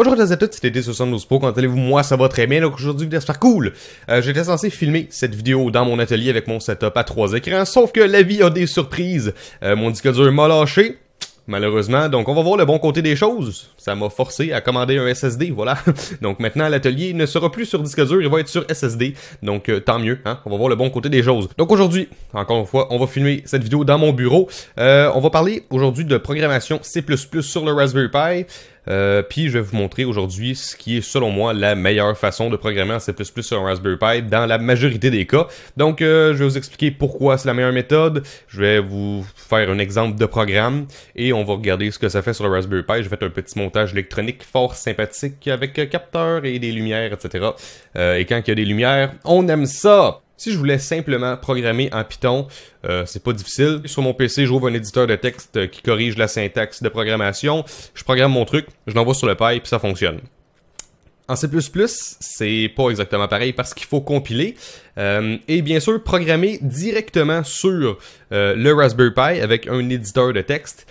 Bonjour à tous, c'était D72 Pro, comment allez-vous? Moi ça va très bien, donc aujourd'hui j'espère cool. J'étais censé filmer cette vidéo dans mon atelier avec mon setup à 3 écrans, sauf que la vie a des surprises. Mon disque dur m'a lâché, malheureusement, donc on va voir le bon côté des choses. Ça m'a forcé à commander un SSD, voilà. Donc maintenant l'atelier ne sera plus sur disque dur, il va être sur SSD, donc tant mieux, hein? On va voir le bon côté des choses. Donc aujourd'hui, encore une fois, on va filmer cette vidéo dans mon bureau. On va parler aujourd'hui de programmation C++ sur le Raspberry Pi. Puis je vais vous montrer aujourd'hui ce qui est selon moi la meilleure façon de programmer en C++ sur un Raspberry Pi dans la majorité des cas. Donc je vais vous expliquer pourquoi c'est la meilleure méthode, je vais vous faire un exemple de programme et on va regarder ce que ça fait sur le Raspberry Pi. Je vais faire un petit montage électronique fort sympathique avec capteur et des lumières, etc. Et quand il y a des lumières, on aime ça! Si je voulais simplement programmer en Python, c'est pas difficile. Sur mon PC, j'ouvre un éditeur de texte qui corrige la syntaxe de programmation. Je programme mon truc, je l'envoie sur le Pi, puis ça fonctionne. En C++, c'est pas exactement pareil parce qu'il faut compiler. Et bien sûr, programmer directement sur le Raspberry Pi avec un éditeur de texte.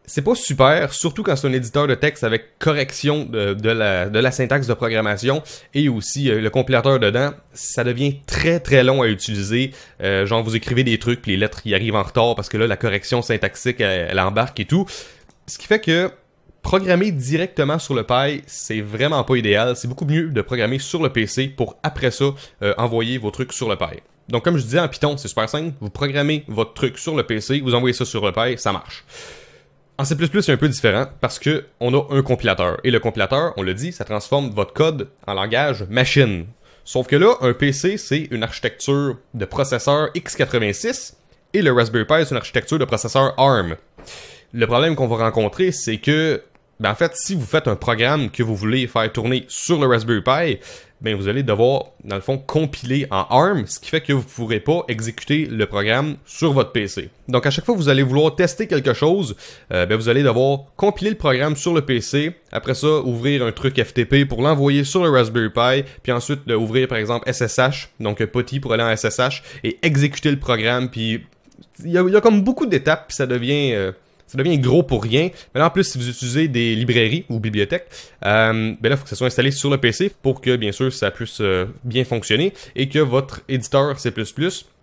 C'est pas super, surtout quand c'est un éditeur de texte avec correction de la syntaxe de programmation et aussi le compilateur dedans. Ça devient très très long à utiliser. Genre vous écrivez des trucs puis les lettres y arrivent en retard parce que là la correction syntaxique elle embarque et tout. Ce qui fait que programmer directement sur le Pi, c'est vraiment pas idéal. C'est beaucoup mieux de programmer sur le PC pour après ça envoyer vos trucs sur le Pi. Donc comme je disais en Python, c'est super simple. Vous programmez votre truc sur le PC, vous envoyez ça sur le Pi, ça marche. En C++, c'est un peu différent parce que on a un compilateur. Et le compilateur, on l'a dit, ça transforme votre code en langage machine. Sauf que là, un PC, c'est une architecture de processeur x86 et le Raspberry Pi, c'est une architecture de processeur ARM. Le problème qu'on va rencontrer, c'est que, en fait, si vous faites un programme que vous voulez faire tourner sur le Raspberry Pi, vous allez devoir, dans le fond, compiler en ARM, ce qui fait que vous ne pourrez pas exécuter le programme sur votre PC. Donc, à chaque fois que vous allez vouloir tester quelque chose, vous allez devoir compiler le programme sur le PC, après ça, ouvrir un truc FTP pour l'envoyer sur le Raspberry Pi, puis ensuite ouvrir, par exemple, SSH, donc PuTTY pour aller en SSH, et exécuter le programme, puis il y a comme beaucoup d'étapes, puis ça devient gros pour rien. Mais là, en plus, si vous utilisez des librairies ou bibliothèques, là, il faut que ça soit installé sur le PC pour que, bien sûr, ça puisse bien fonctionner et que votre éditeur C++,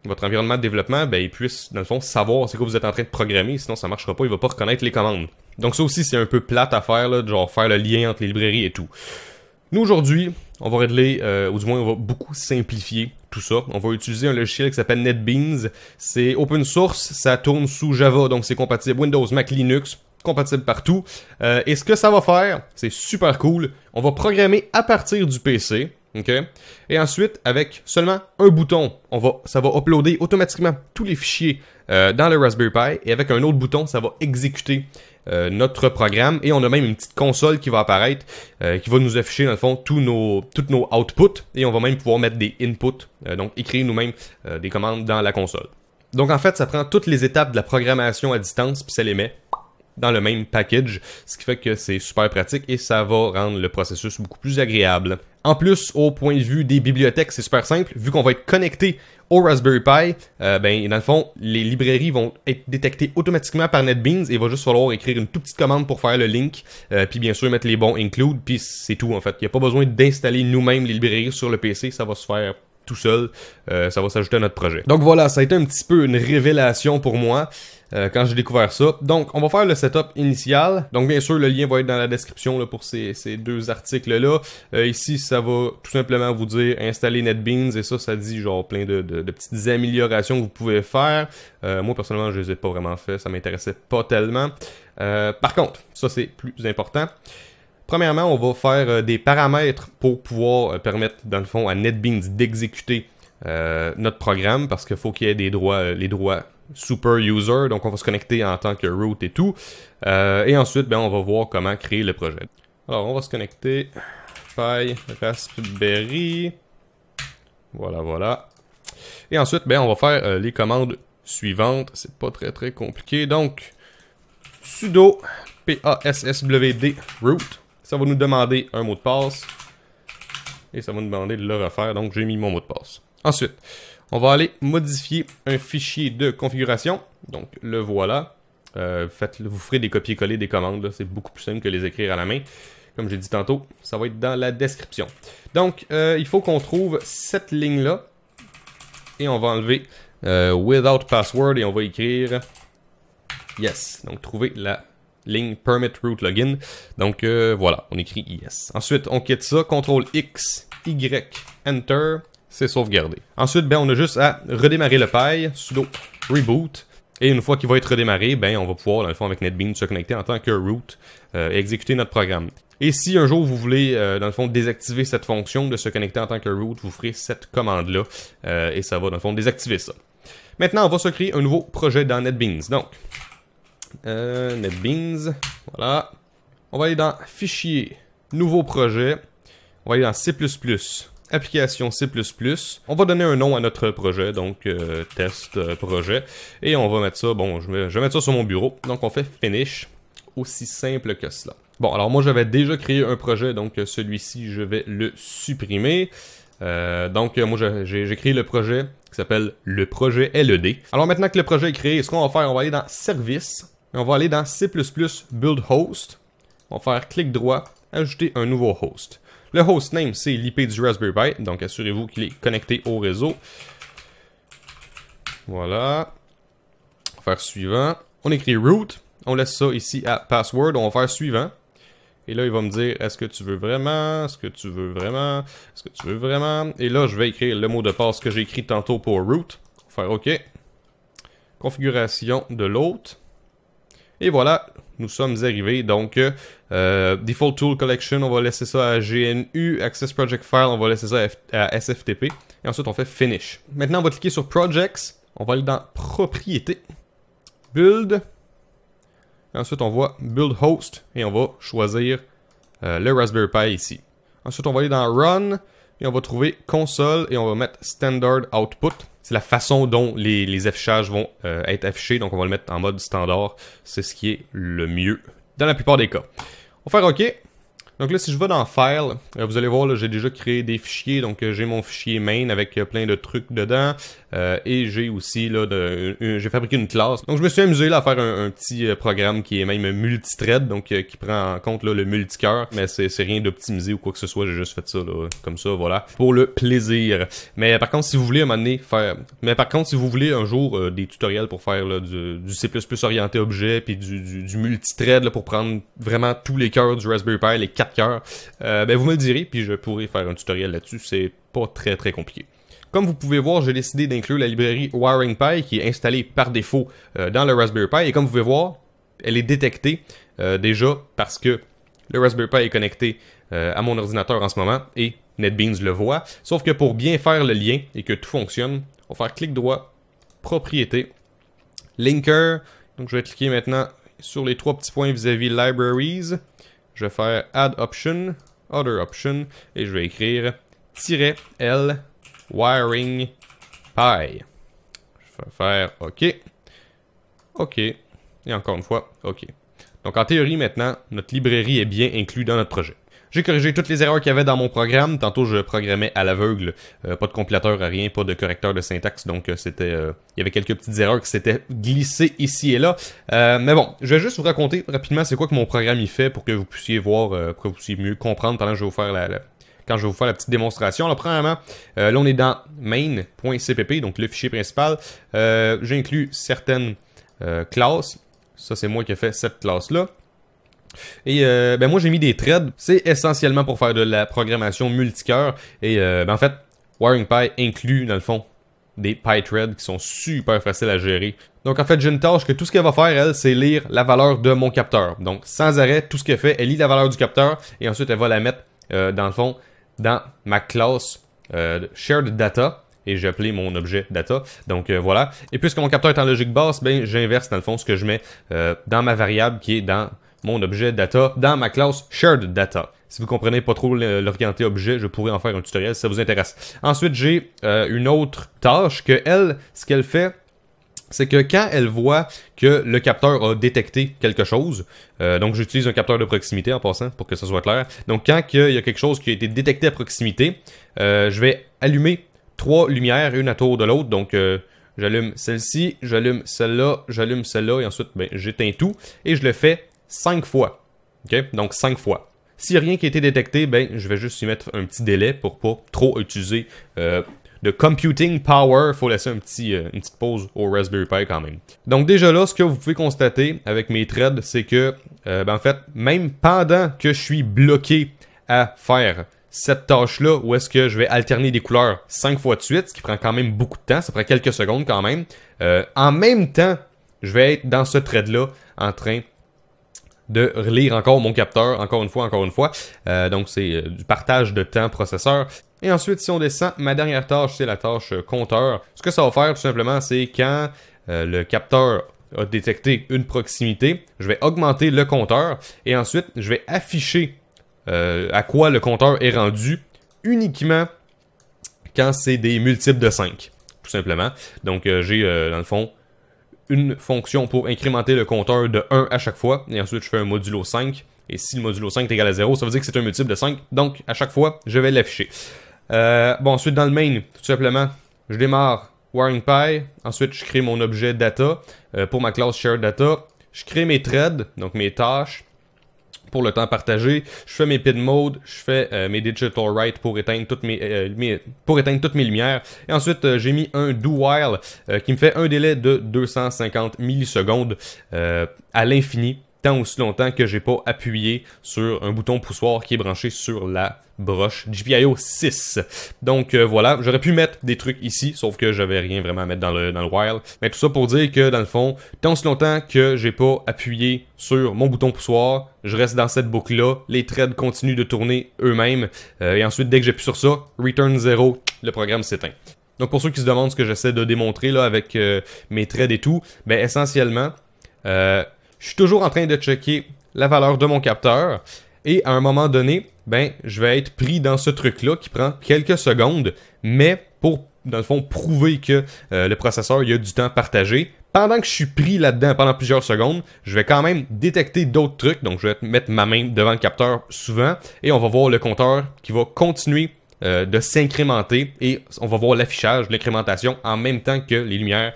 votre environnement de développement, il puisse, dans le fond, savoir c'est quoi vous êtes en train de programmer, sinon ça marchera pas, il va pas reconnaître les commandes. Donc ça aussi, c'est un peu plate à faire, là, genre faire le lien entre les librairies et tout. Nous, aujourd'hui, on va régler, ou du moins, on va beaucoup simplifier tout ça. On va utiliser un logiciel qui s'appelle NetBeans. C'est open source, ça tourne sous Java, donc c'est compatible Windows, Mac, Linux, compatible partout. Et ce que ça va faire, c'est super cool. On va programmer à partir du PC, ok? Et ensuite, avec seulement un bouton, ça va uploader automatiquement tous les fichiers dans le Raspberry Pi. Et avec un autre bouton, ça va exécuter notre programme, et on a même une petite console qui va apparaître, qui va nous afficher dans le fond tous nos outputs, et on va même pouvoir mettre des inputs, donc écrire nous-mêmes des commandes dans la console. Donc en fait, ça prend toutes les étapes de la programmation à distance, puis ça les met dans le même package, ce qui fait que c'est super pratique et ça va rendre le processus beaucoup plus agréable. En plus, au point de vue des bibliothèques, c'est super simple, vu qu'on va être connecté au Raspberry Pi, dans le fond, les librairies vont être détectées automatiquement par NetBeans et il va juste falloir écrire une toute petite commande pour faire le link, puis bien sûr mettre les bons include, puis c'est tout en fait. Il n'y a pas besoin d'installer nous-mêmes les librairies sur le PC, ça va se faire tout seul, ça va s'ajouter à notre projet. Donc voilà, ça a été un petit peu une révélation pour moi quand j'ai découvert ça. Donc on va faire le setup initial. Donc bien sûr le lien va être dans la description là, pour ces deux articles là. Ici ça va tout simplement vous dire installer NetBeans et ça dit genre plein de petites améliorations que vous pouvez faire. Moi personnellement je les ai pas vraiment fait, ça m'intéressait pas tellement. Par contre, ça c'est plus important. Premièrement, on va faire des paramètres pour pouvoir permettre, dans le fond, à NetBeans d'exécuter notre programme, parce qu'il faut qu'il y ait des droits, les droits super user, donc on va se connecter en tant que root et tout. Et ensuite, on va voir comment créer le projet. Alors, on va se connecter. Pi, Raspberry. Voilà. Et ensuite, on va faire les commandes suivantes. C'est pas très compliqué. Donc, sudo passwd root. Ça va nous demander un mot de passe. Et ça va nous demander de le refaire. Donc, j'ai mis mon mot de passe. Ensuite, on va aller modifier un fichier de configuration. Donc, le voilà. Vous ferez des copier-coller des commandes. C'est beaucoup plus simple que les écrire à la main. Comme j'ai dit tantôt, ça va être dans la description. Donc, il faut qu'on trouve cette ligne-là. Et on va enlever without password et on va écrire yes. Donc, trouver la ligne permit root login. Donc, voilà, on écrit yes. Ensuite, on quitte ça. CTRL X, Y, Enter. C'est sauvegardé. Ensuite, ben, on a juste à redémarrer le Pi, sudo reboot. Et une fois qu'il va être redémarré, ben, on va pouvoir, dans le fond, avec NetBeans, se connecter en tant que root et exécuter notre programme. Et si un jour vous voulez, dans le fond, désactiver cette fonction de se connecter en tant que root, vous ferez cette commande-là et ça va, dans le fond, désactiver ça. Maintenant, on va se créer un nouveau projet dans NetBeans. Donc, NetBeans, voilà. On va aller dans Fichier, Nouveau projet. On va aller dans C++. Application C++. On va donner un nom à notre projet, donc test projet. Et on va mettre ça, bon, je vais mettre ça sur mon bureau. Donc on fait Finish, aussi simple que cela. Bon, alors moi j'avais déjà créé un projet, donc celui-ci je vais le supprimer. Moi j'ai créé le projet qui s'appelle le projet LED. Alors maintenant que le projet est créé, ce qu'on va faire, on va aller dans Service. Et on va aller dans C++ Build Host. On va faire clic droit, ajouter un nouveau host. Le hostname, c'est l'IP du Raspberry Pi, donc assurez-vous qu'il est connecté au réseau. Voilà. On va faire suivant. On écrit root, on laisse ça ici à password, on va faire suivant. Et là, il va me dire, est-ce que tu veux vraiment? Est-ce que tu veux vraiment? Est-ce que tu veux vraiment? Et là, je vais écrire le mot de passe que j'ai écrit tantôt pour root. On va faire OK. Configuration de l'hôte. Et voilà, nous sommes arrivés. Donc, Default Tool Collection, on va laisser ça à GNU. Access Project File, on va laisser ça à SFTP. Et ensuite, on fait Finish. Maintenant, on va cliquer sur Projects. On va aller dans Propriétés. Build. Et ensuite, on va Build Host. Et on va choisir le Raspberry Pi ici. Ensuite, on va aller dans Run. Et on va trouver Console. Et on va mettre Standard Output. C'est la façon dont les affichages vont être affichés. Donc, on va le mettre en mode standard. C'est ce qui est le mieux dans la plupart des cas. On va faire OK. Donc là, si je vais dans File, vous allez voir, j'ai déjà créé des fichiers. Donc, j'ai mon fichier main avec plein de trucs dedans. Et j'ai aussi, là, j'ai fabriqué une classe. Donc, je me suis amusé là, à faire un petit programme qui est même multithread. Donc, qui prend en compte là, le multicœur. Mais c'est rien d'optimisé ou quoi que ce soit. J'ai juste fait ça là, comme ça, voilà. Pour le plaisir. Mais par contre, si vous voulez à un moment donné faire... Mais par contre, si vous voulez un jour des tutoriels pour faire là, du C++ orienté objet, puis du multithread là, pour prendre vraiment tous les cœurs du Raspberry Pi, les 4 cœurs, ben vous me le direz, puis je pourrai faire un tutoriel là-dessus. C'est pas très très compliqué. Comme vous pouvez voir, j'ai décidé d'inclure la librairie WiringPi qui est installée par défaut dans le Raspberry Pi. Et comme vous pouvez voir, elle est détectée déjà parce que le Raspberry Pi est connecté à mon ordinateur en ce moment et NetBeans le voit. Sauf que pour bien faire le lien et que tout fonctionne, on va faire clic droit, propriété, linker. Donc je vais cliquer maintenant sur les 3 petits points vis-à-vis libraries. Je vais faire add option, other option et je vais écrire -L wiring pi. Je vais faire OK. OK. Et encore une fois, OK. Donc en théorie maintenant, notre librairie est bien inclue dans notre projet. J'ai corrigé toutes les erreurs qu'il y avait dans mon programme. Tantôt, je programmais à l'aveugle. Pas de compilateur, rien, pas de correcteur de syntaxe. Donc, il y avait quelques petites erreurs qui s'étaient glissées ici et là. Mais bon, je vais juste vous raconter rapidement c'est quoi que mon programme y fait pour que vous puissiez voir, pour que vous puissiez mieux comprendre pendant que je vais vous faire quand je vais vous faire la petite démonstration. Alors, premièrement, là, on est dans main.cpp, donc le fichier principal. J'ai inclus certaines classes. Ça, c'est moi qui ai fait cette classe-là. Et ben moi j'ai mis des threads, c'est essentiellement pour faire de la programmation multicœur. Et en fait, WiringPi inclut dans le fond des PyThreads qui sont super faciles à gérer. Donc en fait j'ai une tâche que tout ce qu'elle va faire elle, c'est lire la valeur de mon capteur. Donc sans arrêt, tout ce qu'elle fait, elle lit la valeur du capteur et ensuite elle va la mettre dans le fond dans ma classe shared data. Et j'ai appelé mon objet data. Donc voilà. Et puisque mon capteur est en logique basse, ben j'inverse dans le fond ce que je mets dans ma variable qui est dans mon objet data dans ma classe shared data. Si vous comprenez pas trop l'orienté objet, je pourrais en faire un tutoriel si ça vous intéresse. Ensuite, j'ai une autre tâche que elle, ce qu'elle fait, c'est que quand elle voit que le capteur a détecté quelque chose, donc j'utilise un capteur de proximité en passant pour que ça soit clair. Donc quand il y a quelque chose qui a été détecté à proximité, je vais allumer 3 lumières, une à tour de l'autre. Donc j'allume celle-ci, j'allume celle-là, j'allume celle-là et ensuite ben, j'éteins tout et je le fais 5 fois. OK? Donc 5 fois. S'il n'y a rien qui a été détecté, ben je vais juste y mettre un petit délai pour pas trop utiliser de computing power. Faut laisser une petite pause au Raspberry Pi quand même. Donc déjà là, ce que vous pouvez constater avec mes threads, c'est que en fait, même pendant que je suis bloqué à faire cette tâche-là, où est-ce que je vais alterner des couleurs 5 fois de suite, ce qui prend quand même beaucoup de temps, ça prend quelques secondes quand même. En même temps, je vais être dans ce thread-là en train de relire encore mon capteur, encore une fois. Donc c'est du partage de temps processeur. Et ensuite, si on descend, ma dernière tâche, c'est la tâche compteur. Ce que ça va faire, tout simplement, c'est quand le capteur a détecté une proximité, je vais augmenter le compteur et ensuite, je vais afficher à quoi le compteur est rendu uniquement quand c'est des multiples de 5, tout simplement. Donc j'ai dans le fond une fonction pour incrémenter le compteur de 1 à chaque fois, et ensuite je fais un modulo 5, et si le modulo 5 est égal à 0, ça veut dire que c'est un multiple de 5, donc à chaque fois, je vais l'afficher. Bon, ensuite dans le main, tout simplement, je démarre WaringPi, ensuite je crée mon objet data pour ma classe shareData, je crée mes threads, donc mes tâches, pour le temps partagé, je fais mes pin mode, je fais mes digital write pour éteindre toutes mes lumières, et ensuite j'ai mis un do while qui me fait un délai de 250 millisecondes à l'infini, tant aussi longtemps que j'ai pas appuyé sur un bouton poussoir qui est branché sur la broche GPIO 6. Donc voilà, j'aurais pu mettre des trucs ici, sauf que j'avais rien vraiment à mettre dans le while. Mais tout ça pour dire que dans le fond, tant aussi longtemps que j'ai pas appuyé sur mon bouton poussoir, je reste dans cette boucle-là, les threads continuent de tourner eux-mêmes, et ensuite dès que j'appuie sur ça, return 0, le programme s'éteint. Donc pour ceux qui se demandent ce que j'essaie de démontrer là avec mes threads et tout, ben essentiellement, je suis toujours en train de checker la valeur de mon capteur, et à un moment donné, ben, je vais être pris dans ce truc-là qui prend quelques secondes, mais pour, dans le fond, prouver que le processeur, il y a du temps partagé, pendant que je suis pris là-dedans pendant plusieurs secondes, je vais quand même détecter d'autres trucs, donc je vais mettre ma main devant le capteur souvent, et on va voir le compteur qui va continuer de s'incrémenter, et on va voir l'affichage, l'incrémentation en même temps que les lumières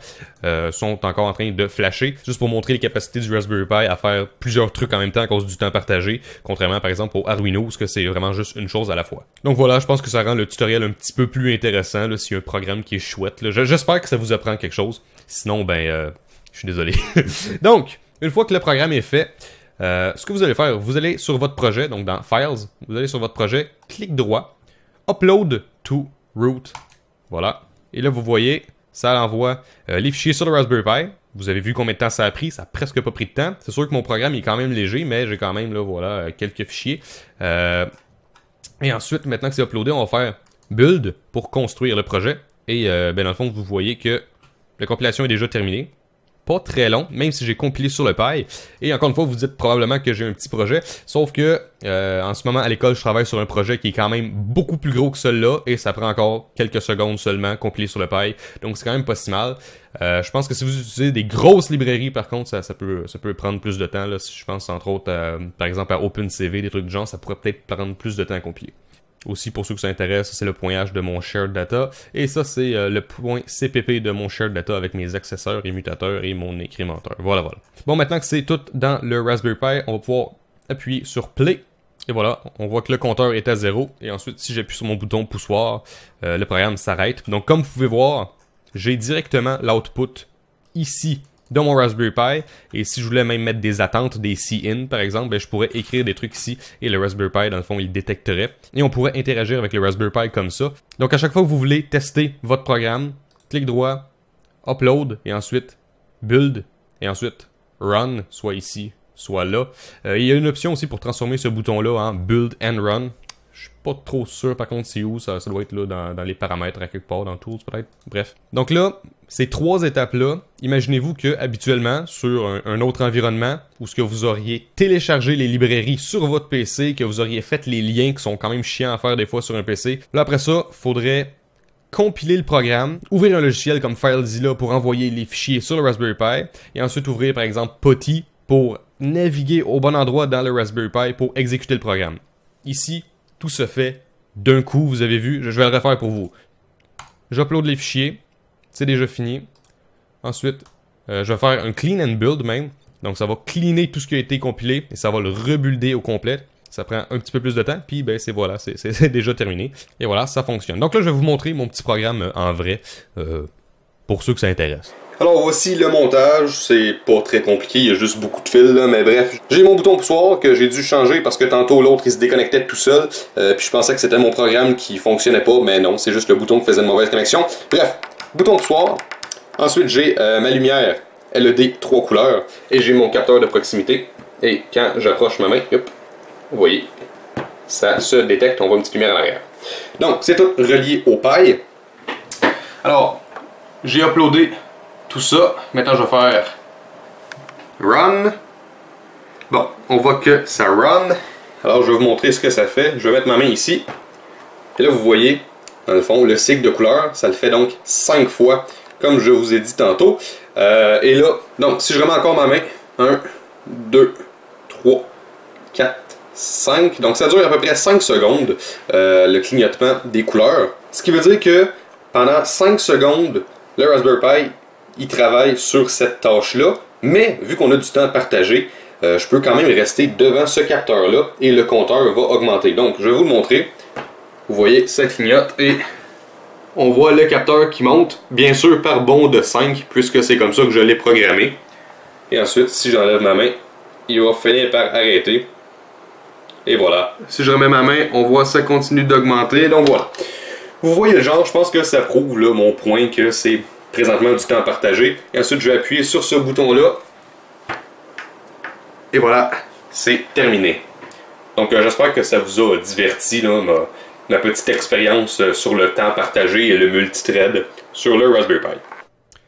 sont encore en train de flasher, juste pour montrer les capacités du Raspberry Pi à faire plusieurs trucs en même temps à cause du temps partagé, contrairement par exemple au Arduino où c'est vraiment juste une chose à la fois. Donc voilà, je pense que ça rend le tutoriel un petit peu plus intéressant s'il y a un programme qui est chouette. J'espère que ça vous apprend quelque chose, sinon ben je suis désolé. Donc, une fois que le programme est fait, ce que vous allez faire, vous allez sur votre projet, donc dans Files, vous allez sur votre projet, clic droit, Upload to root. Voilà. Et là, vous voyez, ça envoie les fichiers sur le Raspberry Pi. Vous avez vu combien de temps ça a pris. Ça a presque pas pris de temps. C'est sûr que mon programme est quand même léger, mais j'ai quand même là, voilà, quelques fichiers. Et ensuite, maintenant que c'est uploadé, on va faire Build pour construire le projet. Et ben, dans le fond, vous voyez que la compilation est déjà terminée. Pas très long, même si j'ai compilé sur le Pi. Et encore une fois, vous dites probablement que j'ai un petit projet. Sauf que en ce moment, à l'école, je travaille sur un projet qui est quand même beaucoup plus gros que celui-là. Et ça prend encore quelques secondes seulement, compilé sur le Pi. Donc c'est quand même pas si mal. Je pense que si vous utilisez des grosses librairies, par contre, ça peut prendre plus de temps. Là. Si je pense entre autres, par exemple, à OpenCV, des trucs de genre, ça pourrait peut-être prendre plus de temps à compiler. Aussi, pour ceux qui s'intéressent, c'est le pointage de mon shared data. Et ça, c'est le point CPP de mon shared data avec mes accesseurs et mutateurs et mon incrémenteur. Voilà, voilà. Bon, maintenant que c'est tout dans le Raspberry Pi, on va pouvoir appuyer sur Play. Et voilà, on voit que le compteur est à 0. Et ensuite, si j'appuie sur mon bouton poussoir, le programme s'arrête. Donc, comme vous pouvez voir, j'ai directement l'output ici dans mon Raspberry Pi, et si je voulais même mettre des attentes, des C-in par exemple, ben, je pourrais écrire des trucs ici, et le Raspberry Pi, dans le fond, il détecterait, et on pourrait interagir avec le Raspberry Pi comme ça. Donc à chaque fois que vous voulez tester votre programme, clic droit, Upload, et ensuite Build, et ensuite Run, soit ici, soit là. Il y a une option aussi pour transformer ce bouton-là en Build and Run. Je suis pas trop sûr par contre c'est où, ça doit être là dans les paramètres à quelque part, dans Tools peut-être, bref. Donc là, ces trois étapes-là, imaginez-vous que habituellement, sur un autre environnement, où ce que vous auriez téléchargé les librairies sur votre PC, que vous auriez fait les liens qui sont quand même chiants à faire des fois sur un PC, là après ça, faudrait compiler le programme, ouvrir un logiciel comme FileZilla pour envoyer les fichiers sur le Raspberry Pi, et ensuite ouvrir par exemple PuTTY pour naviguer au bon endroit dans le Raspberry Pi pour exécuter le programme. Ici, tout se fait d'un coup, vous avez vu, je vais le refaire pour vous. J'upload les fichiers, c'est déjà fini. Ensuite, je vais faire un clean and build même. Donc ça va cleaner tout ce qui a été compilé et ça va le rebuilder au complet. Ça prend un petit peu plus de temps, puis ben c'est voilà, c'est déjà terminé. Et voilà, ça fonctionne. Donc là, je vais vous montrer mon petit programme en vrai, pour ceux que ça intéresse. Alors voici le montage, c'est pas très compliqué, il y a juste beaucoup de fils là, mais bref. J'ai mon bouton poussoir que j'ai dû changer parce que tantôt l'autre il se déconnectait tout seul, puis je pensais que c'était mon programme qui fonctionnait pas, mais non, c'est juste le bouton qui faisait une mauvaise connexion. Bref, bouton poussoir. Ensuite j'ai ma lumière LED 3 couleurs et j'ai mon capteur de proximité. Et quand j'approche ma main, hop, vous voyez, ça se détecte, on voit une petite lumière à l'arrière. Donc c'est tout relié au paille. Alors, j'ai uploadé tout ça. Maintenant, je vais faire Run. Bon, on voit que ça run. Alors, je vais vous montrer ce que ça fait. Je vais mettre ma main ici. Et là, vous voyez, dans le fond, le cycle de couleurs. Ça le fait donc 5 fois, comme je vous ai dit tantôt. Et là, donc, si je remets encore ma main, 1, 2, 3, 4, 5. Donc, ça dure à peu près 5 secondes, le clignotement des couleurs. Ce qui veut dire que pendant 5 secondes, le Raspberry Pi il travaille sur cette tâche-là, mais vu qu'on a du temps à partager, je peux quand même rester devant ce capteur-là et le compteur va augmenter. Donc, je vais vous le montrer. Vous voyez, ça clignote et on voit le capteur qui monte, bien sûr par bond de 5, puisque c'est comme ça que je l'ai programmé. Et ensuite, si j'enlève ma main, il va finir par arrêter. Et voilà. Si je remets ma main, on voit ça continue d'augmenter. Donc voilà. Vous voyez le genre, je pense que ça prouve là, mon point que c'est présentement du temps à partager. Et ensuite, je vais appuyer sur ce bouton-là. Et voilà, c'est terminé. Donc, j'espère que ça vous a diverti, là, ma petite expérience sur le temps partagé et le multithread sur le Raspberry Pi.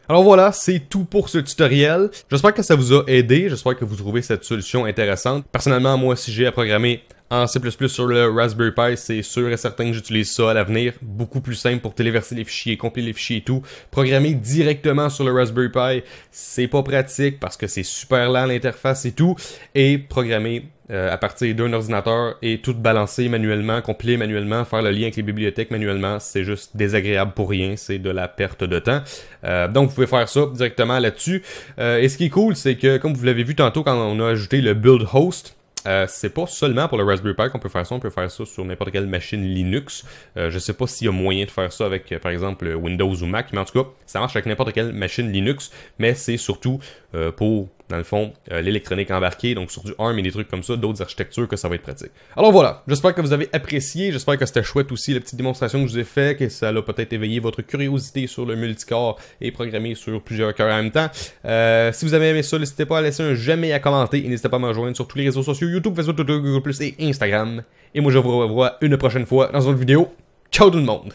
Alors voilà, c'est tout pour ce tutoriel. J'espère que ça vous a aidé, j'espère que vous trouvez cette solution intéressante. Personnellement, moi, si j'ai à programmer en C++ sur le Raspberry Pi, c'est sûr et certain que j'utilise ça à l'avenir. Beaucoup plus simple pour téléverser les fichiers, compiler les fichiers et tout. Programmer directement sur le Raspberry Pi, c'est pas pratique parce que c'est super lent l'interface et tout. Et programmer à partir d'un ordinateur et tout balancer manuellement, compiler manuellement, faire le lien avec les bibliothèques manuellement, c'est juste désagréable pour rien, c'est de la perte de temps. Donc vous pouvez faire ça directement là-dessus. Et ce qui est cool, c'est que comme vous l'avez vu tantôt quand on a ajouté le build host, c'est pas seulement pour le Raspberry Pi qu'on peut faire ça, on peut faire ça sur n'importe quelle machine Linux. Je sais pas s'il y a moyen de faire ça avec par exemple Windows ou Mac, mais en tout cas, ça marche avec n'importe quelle machine Linux, mais c'est surtout pour, dans le fond, l'électronique embarquée, donc sur du ARM et des trucs comme ça, d'autres architectures que ça va être pratique. Alors voilà, j'espère que vous avez apprécié, j'espère que c'était chouette aussi la petite démonstration que je vous ai fait, que ça a peut-être éveillé votre curiosité sur le multicore et programmer sur plusieurs cœurs en même temps. Si vous avez aimé ça, n'hésitez pas à laisser un j'aime et à commenter, et n'hésitez pas à me rejoindre sur tous les réseaux sociaux, YouTube, Facebook, Twitter, Google+, et Instagram. Et moi je vous revois une prochaine fois dans une autre vidéo. Ciao tout le monde!